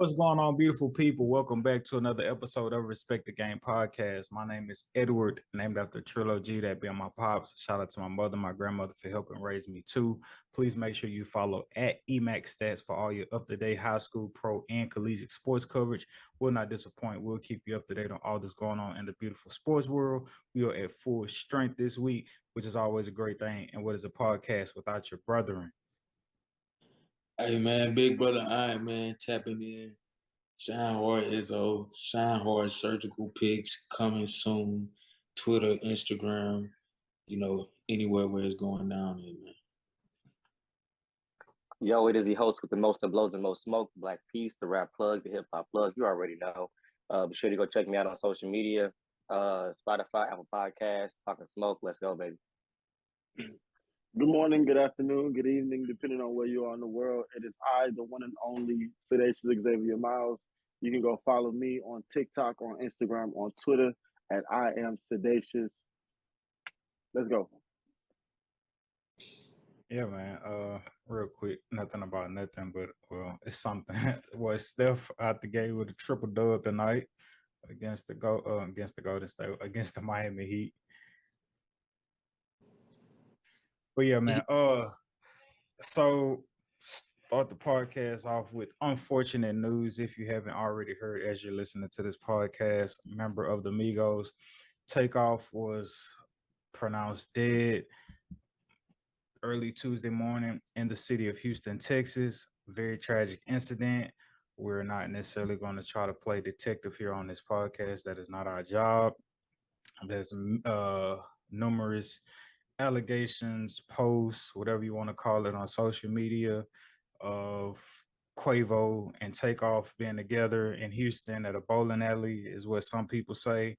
What's going on, beautiful people? Welcome back to another episode of Respect the Game podcast. My name is Edward, named after a trilogy that be on my pops. Shout out to my mother, my grandmother for helping raise me too. Please make sure you follow at EMAX Stats for all your up-to-date high school, pro, and collegiate sports coverage. Will not disappoint. We'll keep you up to date on all that's going on in the beautiful sports world. We are at full strength this week, which is always a great thing. And what is a podcast without your brethren? Hey man, big brother Iron Man tapping in. Shine Hard Izzo, Shine Hard Surgical Pics coming soon. Twitter, Instagram, anywhere where it's going down there, man. Yo, it is the host with the most that blows the most smoke, Black Peace, the rap plug, the hip hop plug. You already know. Be sure to go check me out on social media, Spotify, Apple Podcasts, Talking Smoke. Let's go, baby. Good morning, good afternoon, good evening, depending on where you are in the world. It is I, the one and only Sedacious Xavier Miles. You can go follow me on TikTok, on Instagram, on Twitter at I am Sedacious. Let's go. Yeah, man. Real quick, nothing about nothing, but it's something. Well, Steph out the gate with a triple dub tonight against the Golden State, against the Miami Heat. But yeah, man. So start the podcast off with unfortunate news. If you haven't already heard, as you're listening to this podcast, member of the Migos, Takeoff was pronounced dead early Tuesday morning in the city of Houston, Texas. Very tragic incident. We're not necessarily going to try to play detective here on this podcast. That is not our job. There's numerous allegations, posts, whatever you want to call it, on social media of Quavo and Takeoff being together in Houston at a bowling alley, is what some people say.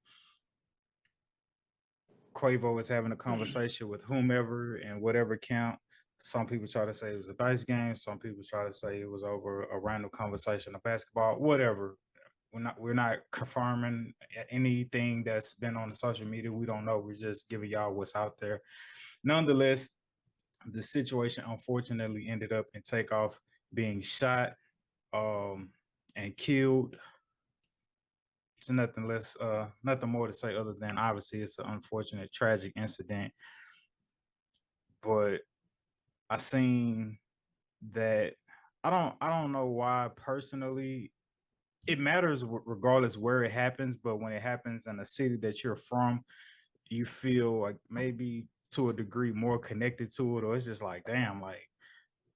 Quavo is having a conversation with whomever and whatever count. Some people try to say it was a dice game. Some people try to say it was over a random conversation of basketball, whatever. We're not confirming anything that's been on the social media. We don't know. We're just giving y'all what's out there. Nonetheless, the situation unfortunately ended up in Takeoff being shot and killed. So nothing more to say other than obviously it's an unfortunate, tragic incident. But I seen that I don't know why personally it matters regardless where it happens, but when it happens in a city that you're from, you feel like maybe to a degree more connected to it, or it's just like, damn, like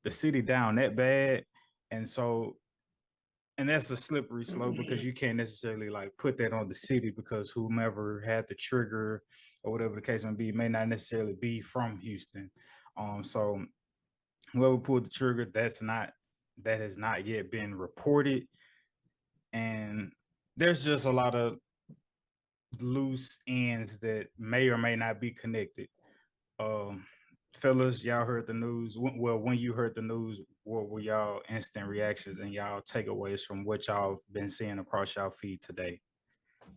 the city down that bad. And so, and that's a slippery slope because you can't necessarily like put that on the city because whomever had the trigger or whatever the case may not necessarily be from Houston. So whoever pulled the trigger, that has not yet been reported. And there's just a lot of loose ends that may or may not be connected. Fellas, y'all heard the news. Well, when you heard the news, what were y'all instant reactions and y'all takeaways from what y'all been seeing across y'all feed today?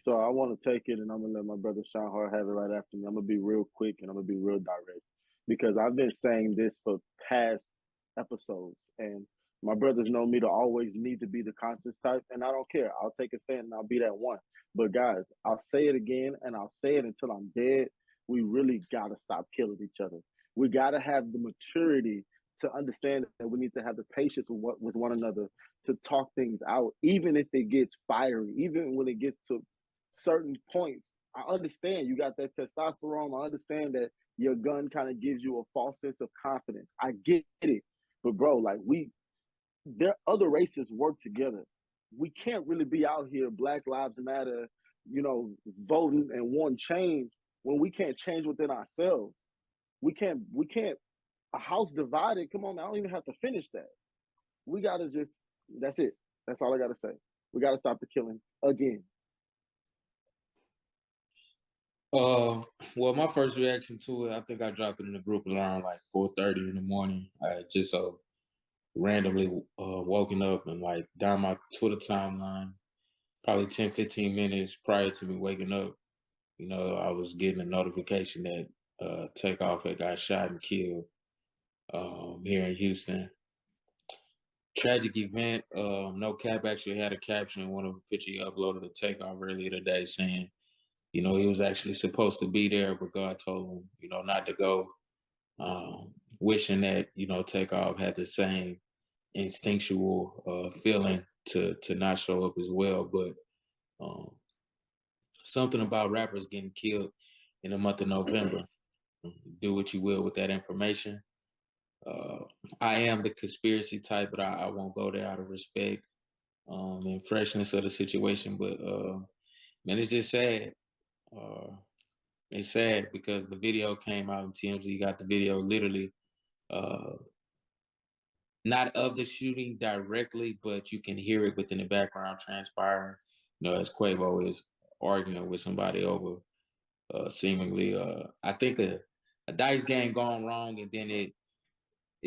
So I want to take it and I'm going to let my brother Sean Hart have it right after me. I'm going to be real quick and I'm going to be real direct because I've been saying this for past episodes and my brothers know me to always need to be the conscious type, and I don't care. I'll take a stand and I'll be that one. But guys, I'll say it again and I'll say it until I'm dead. We really got to stop killing each other. We got to have the maturity to understand that we need to have the patience with one another to talk things out, even if it gets fiery, even when it gets to certain points. I understand you got that testosterone. I understand that your gun kind of gives you a false sense of confidence. I get it. But bro, like there other races work together. We can't really be out here Black Lives Matter, voting and wanting change when we can't change within ourselves. We can't a house divided. Come on, I don't even have to finish that. We gotta just that's it. That's all I gotta say. We gotta stop the killing again. Well, my first reaction to it, I think I dropped it in the group around like 4:30 in the morning. I just randomly woken up and like down my Twitter timeline, probably 10, 15 minutes prior to me waking up, I was getting a notification that Takeoff had got shot and killed here in Houston. tragic event. No Cap actually had a caption in one of the picture he uploaded to Takeoff earlier today saying, he was actually supposed to be there, but God told him, not to go. Wishing that, Takeoff had the same instinctual feeling to not show up as well. But something about rappers getting killed in the month of November. Do what you will with that information. I am the conspiracy type, but I won't go there out of respect and freshness of the situation. But man, it's just sad. It's sad because the video came out and TMZ got the video literally not of the shooting directly, but you can hear it within the background transpiring, as Quavo is arguing with somebody over seemingly, I think a dice game gone wrong, and then it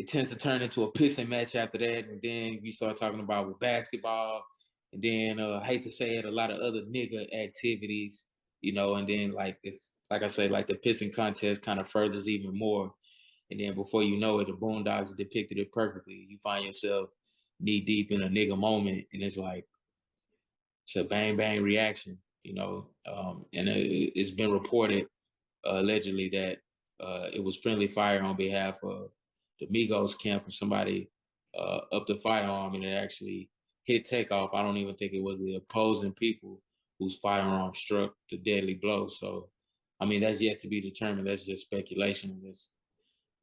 tends to turn into a pissing match after that, and then we start talking about with basketball, and then I hate to say it, a lot of other nigga activities, and then like it's like I say, like the pissing contest kind of furthers even more. And then before you know it, the Boondocks depicted it perfectly. You find yourself knee deep in a nigga moment, and it's like it's a bang bang reaction, and it's been reported allegedly that it was friendly fire on behalf of the Migos camp, and somebody up the firearm, and it actually hit Takeoff. I don't even think it was the opposing people whose firearm struck the deadly blow. So, I mean, that's yet to be determined. That's just speculation. I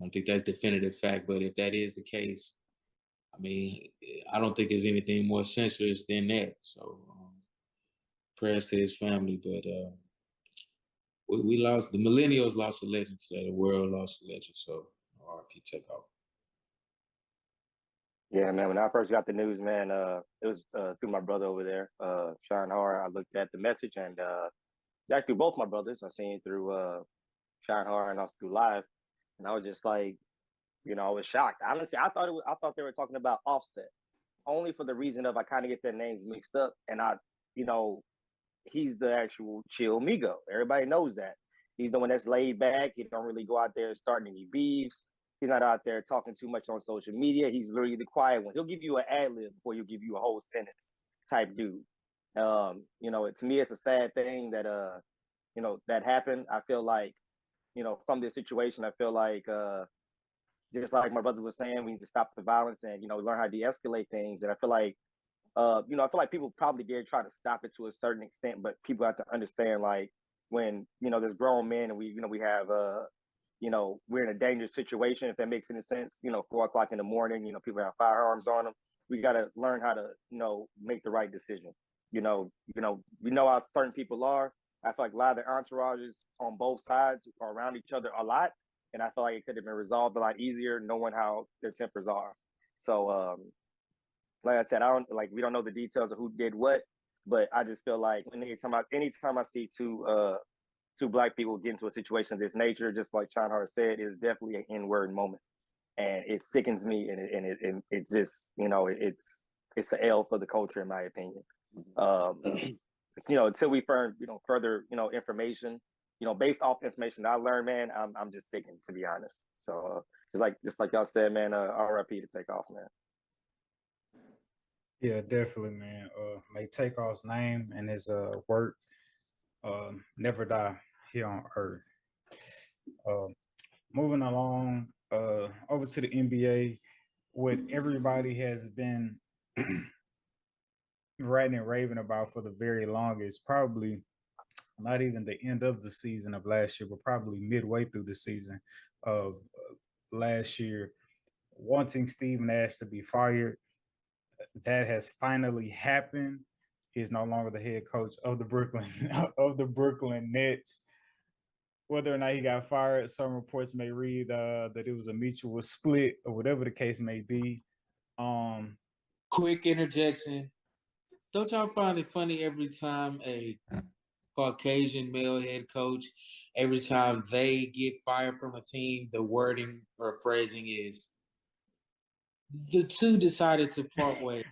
don't think that's definitive fact, but if that is the case, I mean, I don't think there's anything more senseless than that. So, prayers to his family, but we lost, the millennials lost a legend today. The world lost a legend. So, RP Takeoff. Yeah, man. When I first got the news, man, it was through my brother over there, Sean Har. I looked at the message, and actually both my brothers. I seen it through Sean Har and also through Live, and I was just like, I was shocked. Honestly, I thought they were talking about Offset, only for the reason of I kind of get their names mixed up, and he's the actual chill Migo. Everybody knows that. He's the one that's laid back. He don't really go out there starting any beefs. He's not out there talking too much on social media. He's literally the quiet one. He'll give you an ad lib before he'll give you a whole sentence type dude. To me, it's a sad thing that that happened. I feel like, from this situation, I feel like just like my brother was saying, we need to stop the violence and, learn how to de-escalate things. And I feel like, I feel like people probably did try to stop it to a certain extent, but people have to understand, like, when, there's grown men and we have, we're in a dangerous situation, if that makes any sense, 4 o'clock in the morning, people have firearms on them. We got to learn how to, make the right decision. We know how certain people are. I feel like a lot of the entourages on both sides are around each other a lot. And I feel like it could have been resolved a lot easier knowing how their tempers are. So, like I said, we don't know the details of who did what, but I just feel like anytime I see two Black people get into a situation of this nature, just like Sean Hart said, is definitely an N-word moment, and it sickens me, and it just it's an L for the culture in my opinion. Until we find further information, based off information I learned, man, I'm just sickened, to be honest. So just like y'all said, man, RIP to Takeoff, man. Yeah, definitely, man. May Takeoff's name and his work never die here on earth. Moving along over to the NBA, what everybody has been ranting and raving about for the very longest, probably not even the end of the season of last year, but probably midway through the season of last year, wanting Steve Nash to be fired. That has finally happened. He's no longer the head coach of the Brooklyn Nets. Whether or not he got fired, some reports may read that it was a mutual split or whatever the case may be. Quick interjection. Don't y'all find it funny every time a Caucasian male head coach, every time they get fired from a team, the wording or phrasing is, the two decided to part ways.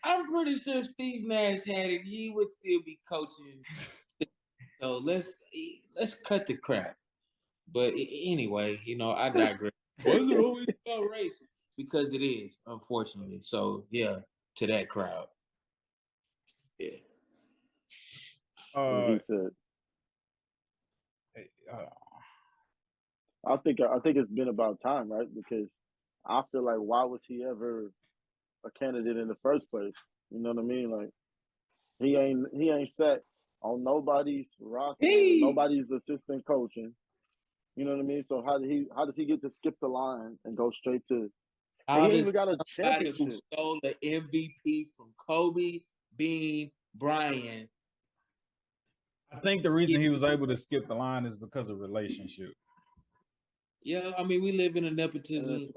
I'm pretty sure Steve Nash had it. He would still be coaching. So let's cut the crap. But anyway, I digress. Was it always about race? because it is, unfortunately. So yeah, to that crowd. Yeah. What he said. I think it's been about time, right? Because I feel like why was he ever a candidate in the first place? You know what I mean? Like he ain't sat on nobody's roster, nobody's assistant coaching. You know what I mean? So how does he get to skip the line and go straight to? And he ain't even got a championship. Who stole the MVP from Kobe, Bean, Bryant. I think the reason he was able to skip the line is because of relationship. Yeah, I mean, we live in a nepotism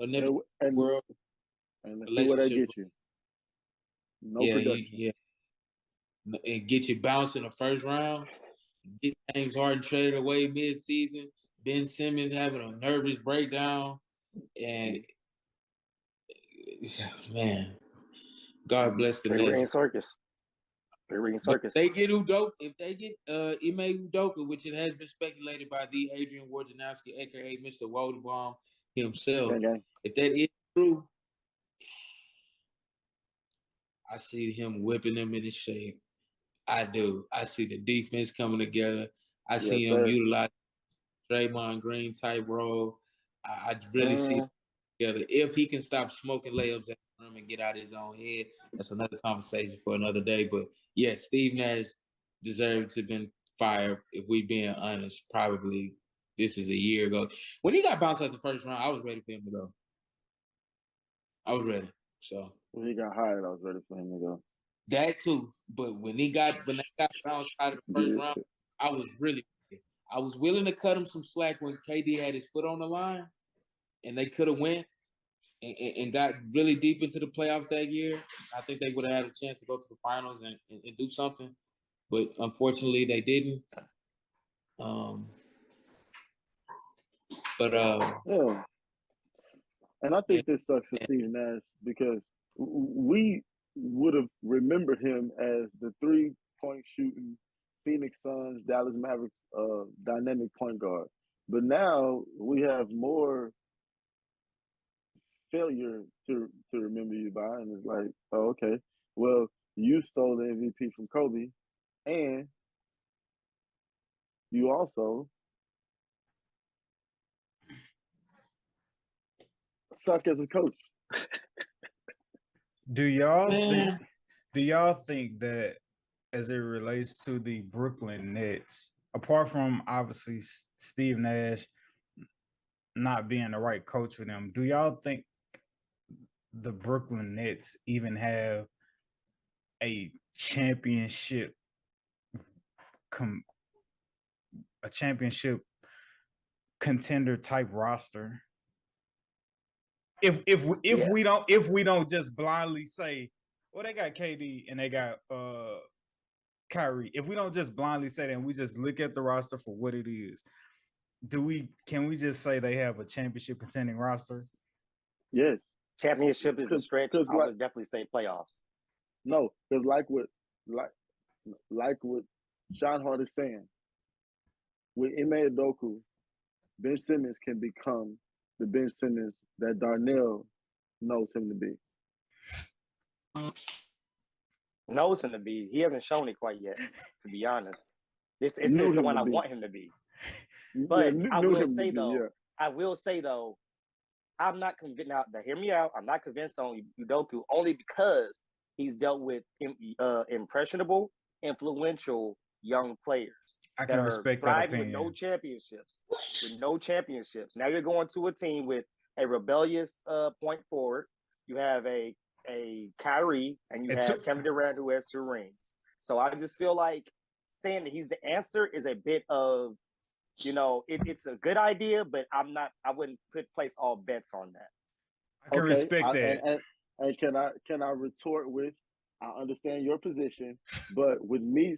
world. And see where that get you. No production. Yeah. And get you bounced in the first round. Get James Harden traded away mid-season. Ben Simmons having a nervous breakdown. And, man, God bless the nation. Circus. If they get Udoka, if they get Ime Udoka, which it has been speculated by the Adrian Wojnarowski, aka Mr. Wojnbaum himself, if that is true, I see him whipping them into shape. I do. I see the defense coming together. I see him utilize Draymond Green type role. I really see it together. If he can stop smoking layups at the rim and get out of his own head, that's another conversation for another day. But yeah, Steve Nash deserved to have been fired. If we being honest, probably this is a year ago. When he got bounced out the first round, I was ready for him to go. I was ready. So when he got hired, I was ready for him to go. That too, but when they got bounced out of the first round, I was really ready. I was willing to cut him some slack when KD had his foot on the line, and they could have went and got really deep into the playoffs that year. I think they would have had a chance to go to the finals and do something, but unfortunately they didn't. Yeah. And I think this sucks for Steve Nash because we would have remembered him as the 3-point shooting Phoenix Suns, Dallas Mavericks dynamic point guard. But now we have more failure to remember you by, and it's like, oh, okay, well, you stole the MVP from Kobe, and you also suck as a coach. Do y'all think that as it relates to the Brooklyn Nets, apart from obviously Steve Nash not being the right coach for them, do y'all think the Brooklyn Nets even have a championship contender type roster? If we don't just blindly say, well, they got KD and they got Kyrie. If we don't just blindly say that and we just look at the roster for what it is, can we just say they have a championship contending roster? Yes. Championship is a stretch. I would definitely say playoffs. No, because like what Sean Hart is saying, with Ime Udoka, Ben Simmons can become the Ben Simmons that Darnell knows him to be. Knows him to be. He hasn't shown it quite yet, to be honest. It's the one I want him to be. But I will say though, I'm not convinced. Now, hear me out. I'm not convinced on Udoka only because he's dealt with impressionable, influential young players. I can respect that opinion. With no championships. Now you're going to a team with a rebellious point forward. You have a Kyrie, and you have Kevin Durant, who has 2 rings. So I just feel like saying that he's the answer is a bit of, it's a good idea, but I wouldn't place all bets on that. I can respect that. And can I retort with, I understand your position, but with me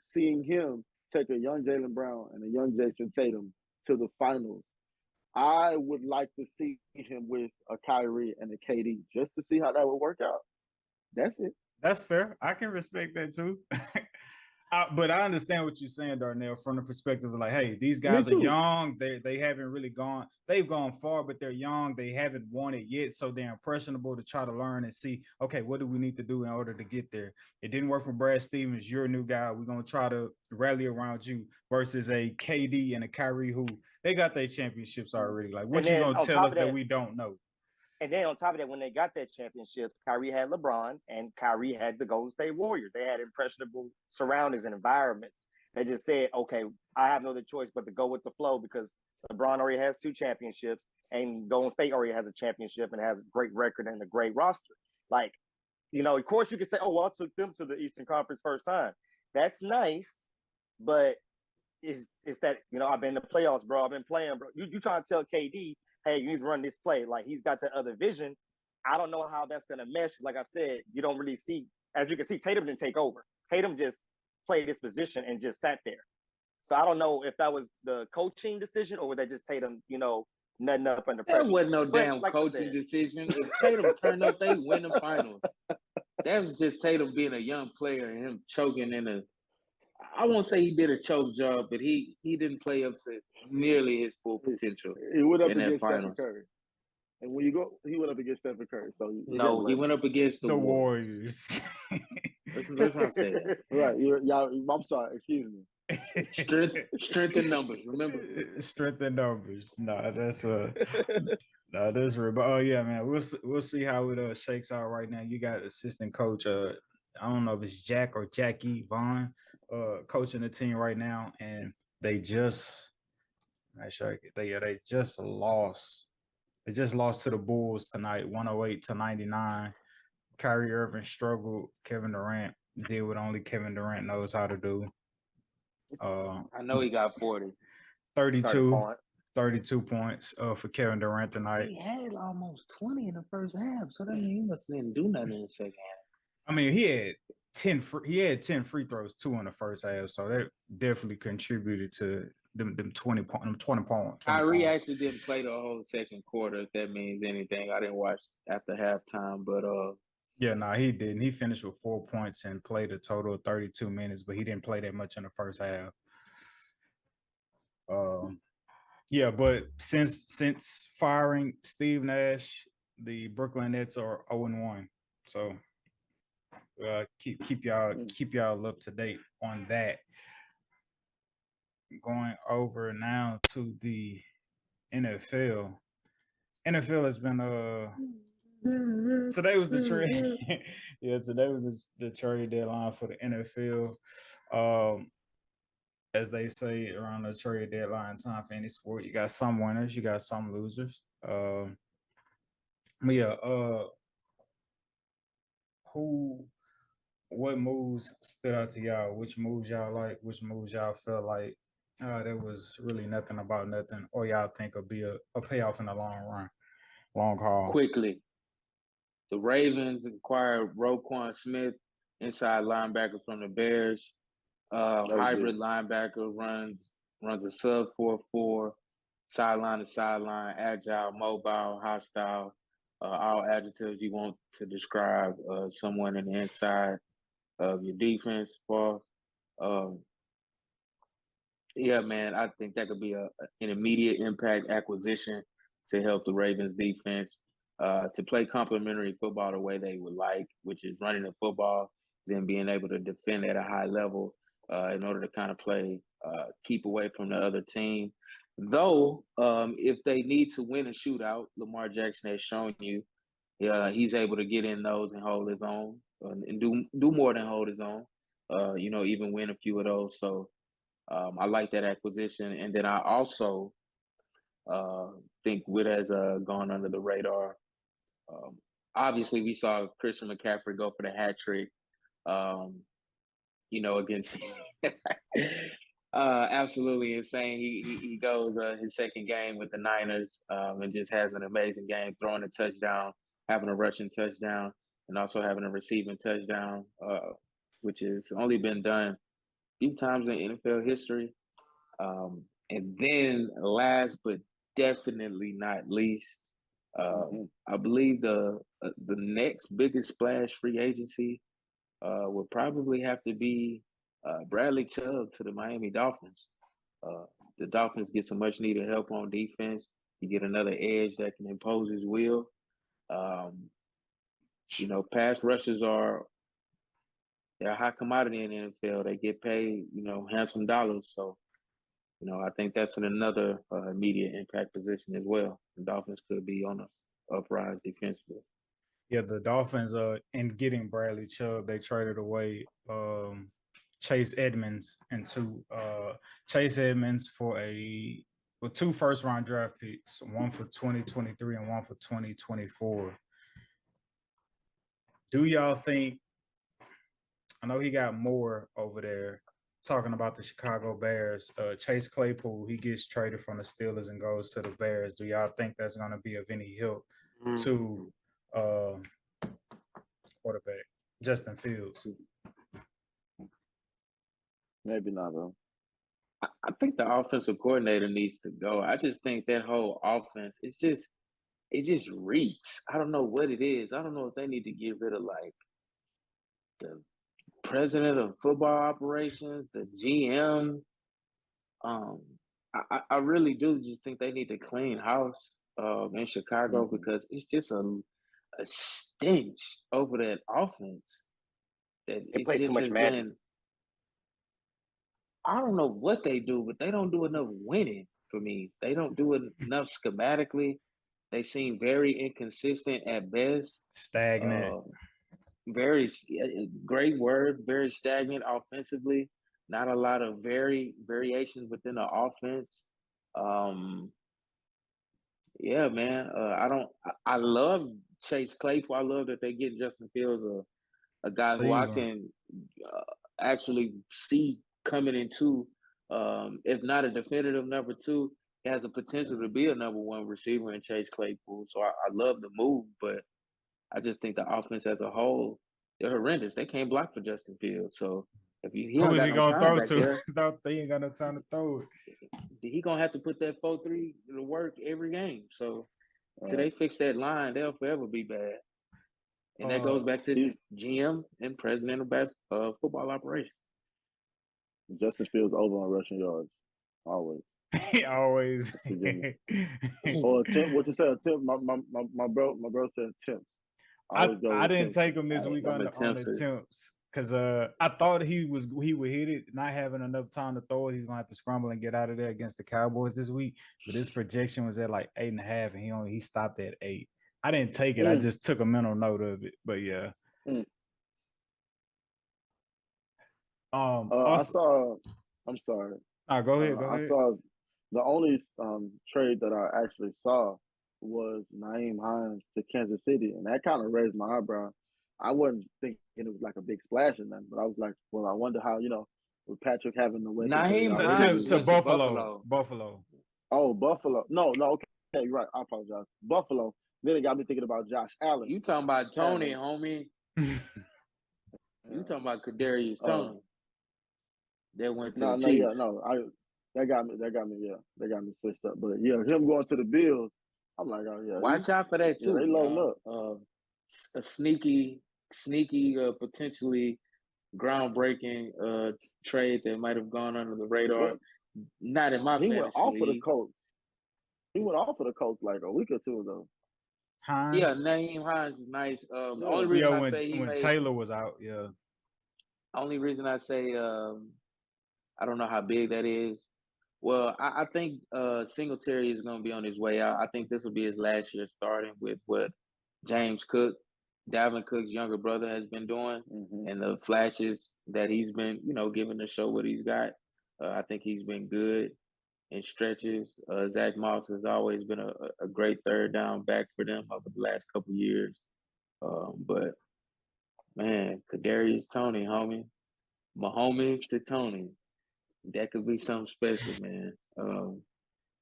seeing him take a young Jaylen Brown and a young Jason Tatum to the finals, I would like to see him with a Kyrie and a KD just to see how that would work out. That's it. That's fair. I can respect that too. But I understand what you're saying, Darnell, from the perspective of like, hey, these Me guys are too. young. They haven't really gone. They've gone far, but they're young. They haven't won it yet, so they're impressionable to try to learn and see. Okay, what do we need to do in order to get there? It didn't work for Brad Stevens. You're a new guy. We're gonna try to rally around you versus a KD and a Kyrie who they got their championships already. Like, what And you then gonna on tell top us of that that, we don't know? and then on top of that, when they got that championship, Kyrie had LeBron and Kyrie had the Golden State Warriors. They had impressionable surroundings and environments. They just said, okay, I have no other choice but to go with the flow because LeBron already has 2 championships and Golden State already has a championship and has a great record and a great roster. Like, of course you could say, oh, well, I took them to the Eastern Conference first time. That's nice, but it's that, I've been in the playoffs, bro. I've been playing, bro. You trying to tell KD, hey, you need to run this play. Like, he's got the other vision. I don't know how that's going to mesh. Like I said, you don't really see, as you can see, Tatum didn't take over. Tatum just played this position and just sat there. So I don't know if that was the coaching decision or was that just Tatum, nutting up under pressure. That wasn't no But damn like I coaching said, decision. If Tatum turned up, they win the finals. That was just Tatum being a young player and him choking in a. I won't say he did a choke job, but he didn't play up to nearly his full potential He went up in that against Stephen finals. Curry. And when you go, he went up against Stephen Curry. So No, he went up against the Warriors. Let's not say that. Right. Y'all, I'm sorry. Excuse me. Strength in numbers. Remember, strength in numbers. No, that's no, that's real. But oh yeah, man, we'll see how it shakes out right now. You got assistant coach. I don't know if it's Jack or Jackie Vaughn, coaching the team right now, and they just. They just lost. They just lost to the Bulls tonight, 108-99. Kyrie Irving struggled. Kevin Durant did what only Kevin Durant knows how to do. I know he got 40. 32 points for Kevin Durant tonight. He had almost 20 in the first half, so that means he must didn't do nothing in the second half. I mean, he had 10 free throws, 2 in the first half, so that definitely contributed to them 20 points. Kyrie actually didn't play the whole second quarter, if that means anything. I didn't watch after halftime, but yeah, no, he didn't. He finished with 4 points and played a total of 32 minutes, but he didn't play that much in the first half. Yeah, but since firing Steve Nash, the Brooklyn Nets are 0-1. So keep y'all up to date on that. Going over now to the NFL. NFL has been today was the trade. Yeah, today was the trade deadline for the NFL. As they say around the trade deadline time for any sport, you got some winners, you got some losers. But yeah, what moves stood out to y'all? Which moves y'all like? Which moves y'all felt like there was really nothing about nothing, or y'all think will be a payoff in the long haul? Quickly, the Ravens acquired Roquan Smith, inside linebacker from the Bears. Hybrid linebacker runs a sub 4.4, sideline to sideline, agile, mobile, hostile, all adjectives you want to describe someone in the inside of your defense, boss. Yeah, man, I think that could be an immediate impact acquisition to help the Ravens defense to play complementary football the way they would like, which is running the football, then being able to defend at a high level in order to kind of play, keep away from the other team. Though, if they need to win a shootout, Lamar Jackson has shown you he's able to get in those and hold his own and do more than hold his own, even win a few of those. So I like that acquisition. And then I also think Witt has gone under the radar. Obviously, we saw Christian McCaffrey go for the hat trick, against absolutely insane. He goes his second game with the Niners and just has an amazing game, throwing a touchdown, having a rushing touchdown, and also having a receiving touchdown, which has only been done a few times in NFL history. And then last but definitely not least, I believe the next biggest splash free agency would probably have to be Bradley Chubb to the Miami Dolphins. The Dolphins get some much needed help on defense. You get another edge that can impose his will. Pass rushers they're a high commodity in the NFL. They get paid, handsome dollars. So, I think that's another immediate impact position as well. The Dolphins could be on a uprise defensively. Yeah, the Dolphins in getting Bradley Chubb, they traded away Chase Edmonds Chase Edmonds for two first-round draft picks, one for 2023 and one for 2024. Do y'all think, I know he got more over there, talking about the Chicago Bears, Chase Claypool, he gets traded from the Steelers and goes to the Bears. Do y'all think that's going to be of any help to quarterback Justin Fields? Maybe not, though. I think the offensive coordinator needs to go. I just think that whole offense, it just reeks. I don't know what it is. I don't know if they need to get rid of like the president of football operations, the GM. I really do just think they need to clean house in Chicago because it's just a stench over that offense. That They play too much Madden. I don't know what they do, but they don't do enough winning for me. They don't do enough schematically. They seem very inconsistent at best. Stagnant. Very great word. Very stagnant offensively. Not a lot of variations within the offense. Yeah, man. I love Chase Claypool. I love that they get Justin Fields, a guy who I can actually see coming into, if not a definitive number two, he has the potential to be a number one receiver in Chase Claypool. So I love the move, but I just think the offense as a whole, they're horrendous. They can't block for Justin Fields. So if he who is he gonna throw to? There, he ain't got no time to throw it. He gonna have to put that 4-3 to work every game. So till they fix that line, they'll forever be bad. And that goes back to GM and president of football operations. Justin Fields over on rushing yards, always. Always. Or attempt. What you say? Attempt. My bro said attempts. I didn't take him this week on attempts because I thought he would hit it, not having enough time to throw it. He's gonna have to scramble and get out of there against the Cowboys this week. But his projection was at like 8.5, and he stopped at 8. I didn't take it. I just took a mental note of it. But yeah. I saw. I'm sorry. Go ahead. I saw the only trade that I actually saw was Nyheim Hines to Kansas City, and that kind of raised my eyebrow. I wasn't thinking it was like a big splash or nothing, but I was like, well, I wonder how, with Patrick having the way. Nyheim Hines to Buffalo. Oh, Buffalo. No, okay, you're right. I apologize. Buffalo. Then it got me thinking about Josh Allen. You talking about Tony, homie? You talking about Kadarius Tony? That went to the Chiefs. That got me. Yeah, they got me switched up. But yeah, him going to the Bills, I'm like, oh yeah. Watch out for that too. They loading up. A sneaky, potentially groundbreaking trade that might have gone under the radar. Not in my fantasy. He went off of the Colts. He went off of the Colts like a week or two ago. Hines? Yeah, Nyheim Hines is nice. The only reason I say when Taylor was out, yeah. Only reason I say I don't know how big that is. Well, I think Singletary is going to be on his way out. I think this will be his last year starting with what James Cook, Dalvin Cook's younger brother, has been doing, and the flashes that he's been, giving to show what he's got. I think he's been good in stretches. Zach Moss has always been a great third down back for them over the last couple of years. But man, Kadarius Tony, homie, Mahomie to Tony, that could be something special, man.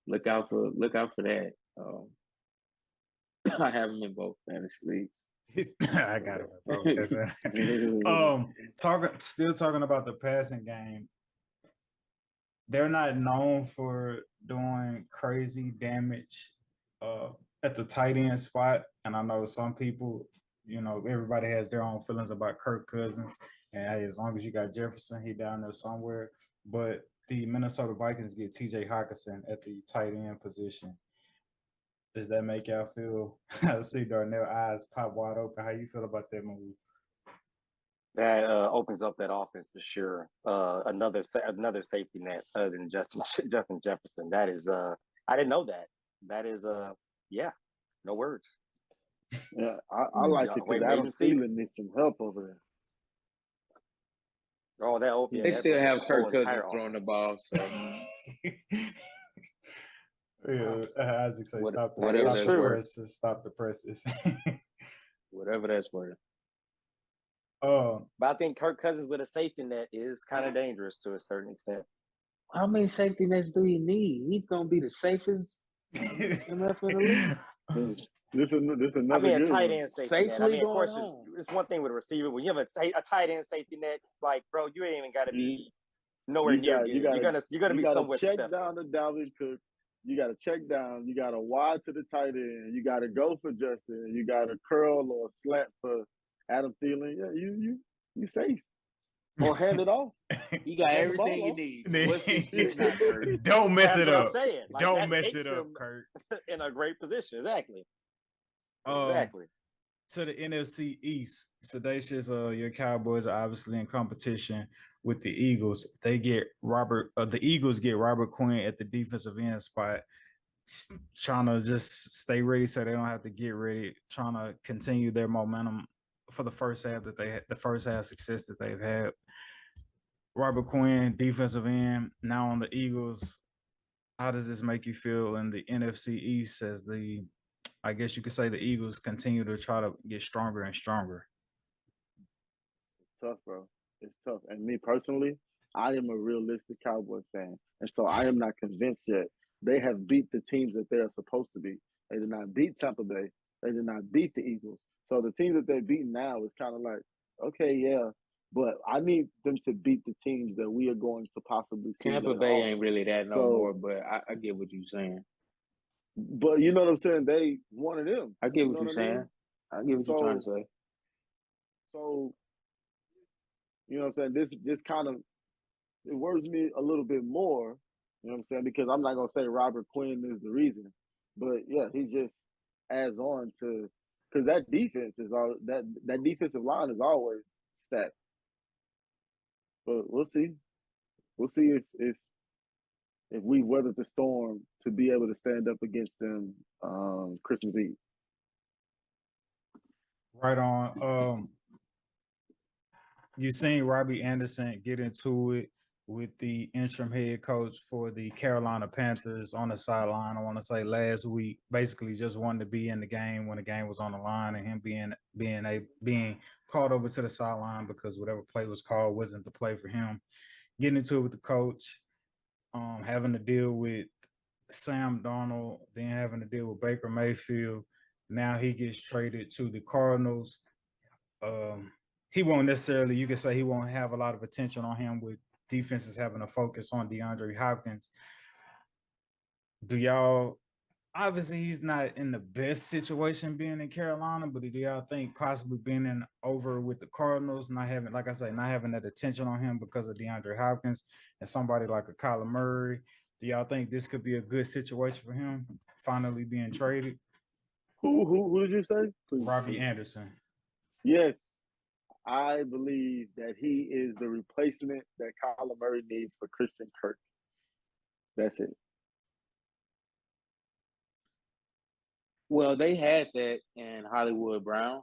Look out for that. I have him in both fantasy leagues. I got it. Still talking about the passing game. They're not known for doing crazy damage at the tight end spot, and I know some people, everybody has their own feelings about Kirk Cousins, and hey, as long as you got Jefferson, he down there somewhere. But the Minnesota Vikings get T.J. Hawkinson at the tight end position. Does that make y'all feel? I see Darnell eyes pop wide open. How you feel about that move? That opens up that offense for sure. Another safety net other than Justin Jefferson. That is I didn't know that. That is yeah, no words. Yeah, I like it because Adam Thielen needs some help over there. Oh, They still have Kirk Cousins throwing the ball, so Isaac say stop the presses. Stop the presses. Whatever that's worth. But I think Kirk Cousins with a safety net is kind of dangerous to a certain extent. How many safety nets do you need? He's gonna be the safest MF in the league. This is another a tight end safety net. Safely of course, home. it's one thing with a receiver. When you have a tight end safety net, like, bro, you ain't even got to be nowhere near good. You're gonna be somewhere check successful. Down to Dalvin Cook. You got to check down. You got to wide to the tight end. You got to go for Justin. You got to curl or slant for Adam Thielen. Yeah, you safe. Or hand it off. You got everything you need. So what's this not, Kurt? Don't mess it up. Don't mess it up, Kurt. In a great position, exactly. Exactly. To the NFC East, Sedacious, your Cowboys are obviously in competition with the Eagles. They get the Eagles get Robert Quinn at the defensive end spot, trying to just stay ready so they don't have to get ready, trying to continue their momentum for the first half success that they've had. Robert Quinn, defensive end, now on the Eagles. How does this make you feel in the NFC East as I guess you could say the Eagles continue to try to get stronger and stronger? It's tough, bro. It's tough. And me personally, I am a realistic Cowboy fan. And so I am not convinced yet. They have beat the teams that they are supposed to beat. They did not beat Tampa Bay. They did not beat the Eagles. So the teams that they're beating now is kind of like, okay, yeah, but I need them to beat the teams that we are going to possibly see. Tampa Bay ain't really that no more, but I get what you're saying. But you know what I'm saying? They one of them. I get what you're saying. I get what you're trying to say. So, you know what I'm saying? This kind of, it worries me a little bit more, you know what I'm saying? Because I'm not going to say Robert Quinn is the reason. But, yeah, he just adds on to, because that defense is all, that defensive line is always stacked. But we'll see. We'll see if we weather the storm to be able to stand up against them Christmas Eve. Right on. You've seen Robbie Anderson get into it with the interim head coach for the Carolina Panthers on the sideline. I want to say last week, basically just wanted to be in the game when the game was on the line, and him being called over to the sideline because whatever play was called wasn't the play for him. Getting into it with the coach, having to deal with Sam Darnold, then having to deal with Baker Mayfield. Now he gets traded to the Cardinals. He won't necessarily, you could say he won't have a lot of attention on him with defenses having a focus on DeAndre Hopkins. Do y'all, obviously he's not in the best situation being in Carolina, but do y'all think possibly being over with the Cardinals, not having that attention on him because of DeAndre Hopkins and somebody like a Kyler Murray, do y'all think this could be a good situation for him finally being traded? Who did you say? Please. Robbie Anderson. Yes. I believe that he is the replacement that Kyler Murray needs for Christian Kirk. That's it. Well, they had that in Hollywood Brown,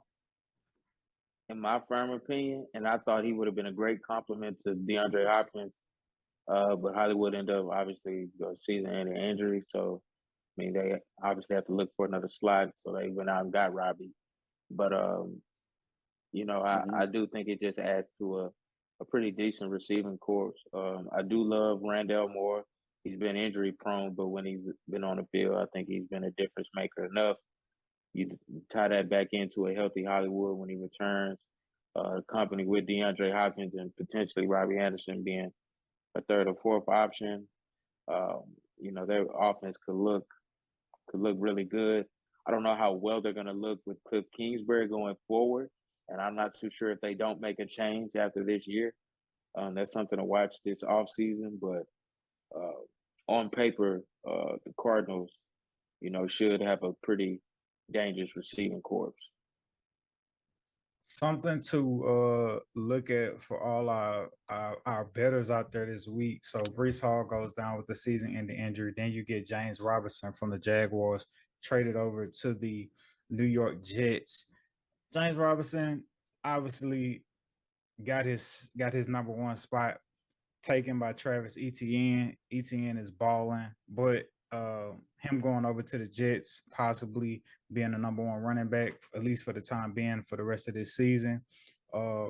in my firm opinion, and I thought he would have been a great compliment to DeAndre Hopkins. But Hollywood ended up obviously season-ending injury, so I mean they obviously have to look for another slot, so they went out and got Robbie. But I do think it just adds to a pretty decent receiving corps. I do love Randall Moore. He's been injury prone, but when he's been on the field, I think he's been a difference maker enough. You tie that back into a healthy Hollywood when he returns, company with DeAndre Hopkins and potentially Robbie Anderson being a third or fourth option. Their offense could look really good. I don't know how well they're going to look with Cliff Kingsbury going forward, and I'm not too sure if they don't make a change after this year. That's something to watch this offseason, but uh, on paper, the Cardinals, should have a pretty dangerous receiving corps. Something to look at for all our bettors out there this week. So Brees Hall goes down with the season-ending injury. Then you get James Robinson from the Jaguars traded over to the New York Jets. James Robinson obviously got his number one spot taken by Travis Etienne. Etienne is balling, but him going over to the Jets, possibly being the number one running back, at least for the time being, for the rest of this season. Uh,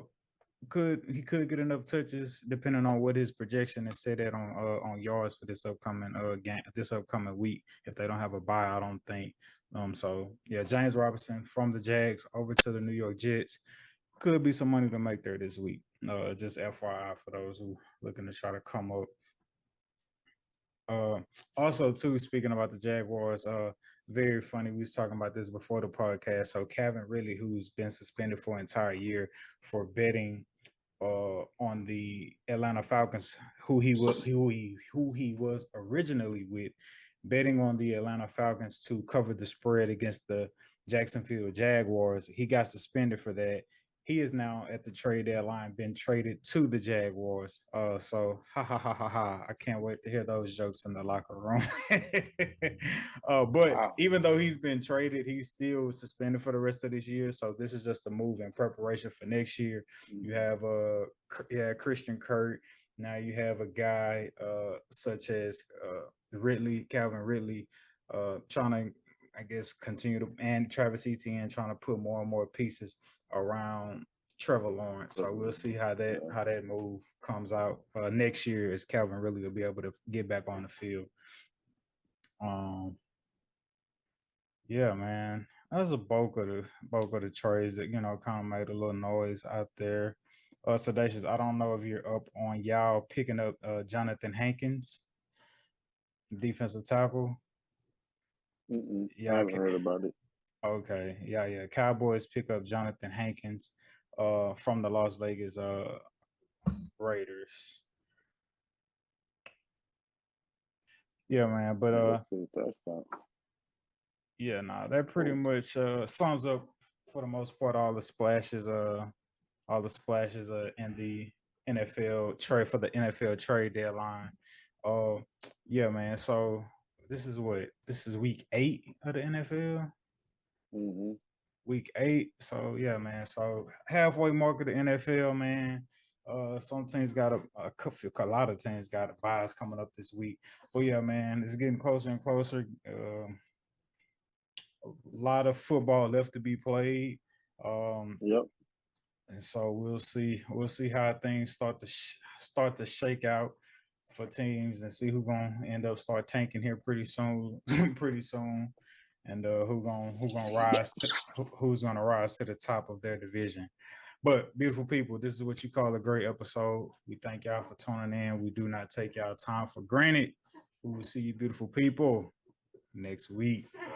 he could get enough touches depending on what his projection is set at on yards for this upcoming game, this upcoming week. If they don't have a bye, I don't think. So yeah, James Robinson from the Jags over to the New York Jets. Could be some money to make there this week. Just FYI for those who looking to try to come up. Also, too, speaking about the Jaguars, very funny. We was talking about this before the podcast. So Calvin Ridley, who's been suspended for an entire year for betting on the Atlanta Falcons, who he was originally with, betting on the Atlanta Falcons to cover the spread against the Jacksonville Jaguars. He got suspended for that. He is now at the trade deadline, been traded to the Jaguars. So ha ha ha ha ha! I can't wait to hear those jokes in the locker room. But Wow. even though he's been traded, he's still suspended for the rest of this year. So this is just a move in preparation for next year. You have Christian Kirk. Now you have a guy such as Calvin Ridley, trying to, I guess, continue to, and Travis Etienne trying to put more and more pieces around Trevor Lawrence. So we'll see how that move comes out next year, as Calvin Ridley will be able to get back on the field. Yeah, man. That's a bulk of the trades that kind of made a little noise out there. Sedacious, I don't know if you're up on y'all picking up Jonathan Hankins, defensive tackle. I Yeah, haven't heard about it. okay. Yeah. Cowboys pick up Jonathan Hankins from the Las Vegas Raiders. Yeah, man. But Let's see if that's that. yeah, nah, that pretty much sums up for the most part all the splashes in the NFL trade for the NFL trade deadline. Yeah, man. So this is week 8 of the NFL. Mm-hmm. Week 8. So yeah, man. So halfway mark of the NFL, man. Some teams got a lot of teams got a buys coming up this week. But yeah, man, it's getting closer and closer. A lot of football left to be played. Yep. And so we'll see how things start to shake out for teams, and see who's gonna end up start tanking here pretty soon, and who's gonna rise to the top of their division. But beautiful people, this is what you call a great episode. We thank y'all for tuning in. We do not take y'all time for granted. We will see you beautiful people next week.